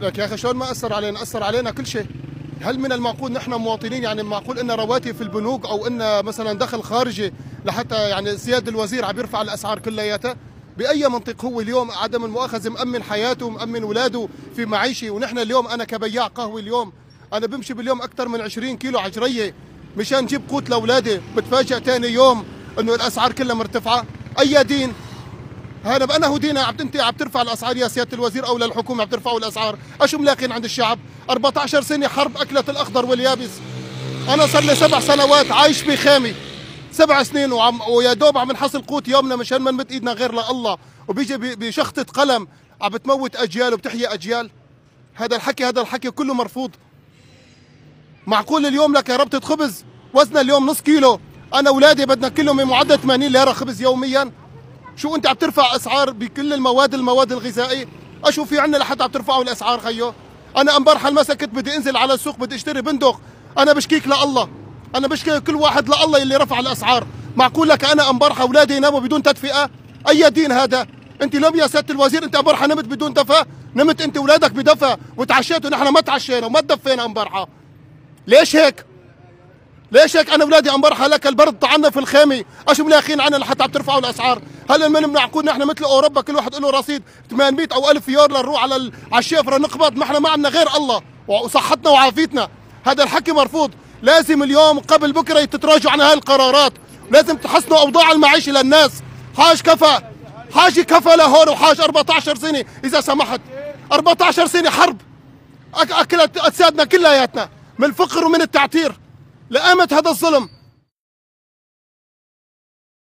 لك يا اخي شلون ما اثر علينا؟ اثر علينا كل شيء. هل من المعقول نحن مواطنين يعني معقول ان رواتب في البنوك او ان مثلا دخل خارجي لحتى يعني سياده الوزير عم يرفع الاسعار كلياتها؟ باي منطق هو اليوم عدم المؤاخذه مأمن حياته ومأمن اولاده في معيشه، ونحن اليوم انا كبياع قهوه اليوم انا بمشي باليوم اكثر من 20 كيلو عجريه مشان جيب قوت لاولادي، بتفاجئ ثاني يوم انه الاسعار كلها مرتفعه. اي دين هذا؟ بأنه دينا انت عم ترفع الاسعار يا سياده الوزير او للحكومه عم ترفعوا الاسعار؟ اشو ملاقين عند الشعب؟ 14 سنه حرب اكلت الاخضر واليابس. انا صار لي 7 سنوات عايش بخيمه، 7 سنين ويا دوب عم نحصل قوت يومنا مشان ما نمد ايدنا غير لله، وبيجي بشخطه قلم عم بتموت اجيال وبتحيي اجيال. هذا الحكي كله مرفوض. معقول اليوم لك ربطه خبز وزنها اليوم نص كيلو، انا اولادي بدنا كلهم بمعدل 80 ليره خبز يوميا؟ شو انت عم ترفع اسعار بكل المواد الغذائيه؟ اشو في عنا لحتى عم ترفعوا الاسعار خيو؟ انا امبارحه المسا كنت بدي انزل على السوق بدي اشتري بندق، انا بشكيك لله، انا بشكي كل واحد لله اللي رفع الاسعار. معقول لك انا امبارحه اولادي يناموا بدون تدفئه؟ اي دين هذا؟ انت اليوم يا سياده الوزير انت امبارحه نمت بدون دفا؟ نمت انت واولادك بدفا وتعشيتوا، نحن ما تعشينا وما تدفينا امبارحه. ليش هيك؟ ليش هيك؟ انا اولادي امبارحه لك البرد طعنا في الخيمه، اشو ملاخين عنا لحتى عم ترفعوا الاسعار؟ هل من معقول نحن مثل اوروبا كل واحد له رصيد 800 او 1000 يورو لنروح على الشيفره نقبض؟ ما احنا ما عندنا غير الله وصحتنا وعافيتنا. هذا الحكي مرفوض. لازم اليوم قبل بكره تتراجعوا عن هاي القرارات، لازم تحسنوا اوضاع المعيشه للناس. حاج كفى، حاجي كفى لهون، وحاج 14 سنه اذا سمحت، 14 سنه حرب اكلت اجسادنا كلياتنا من الفقر ومن التعتير. لقامت هذا الظلم.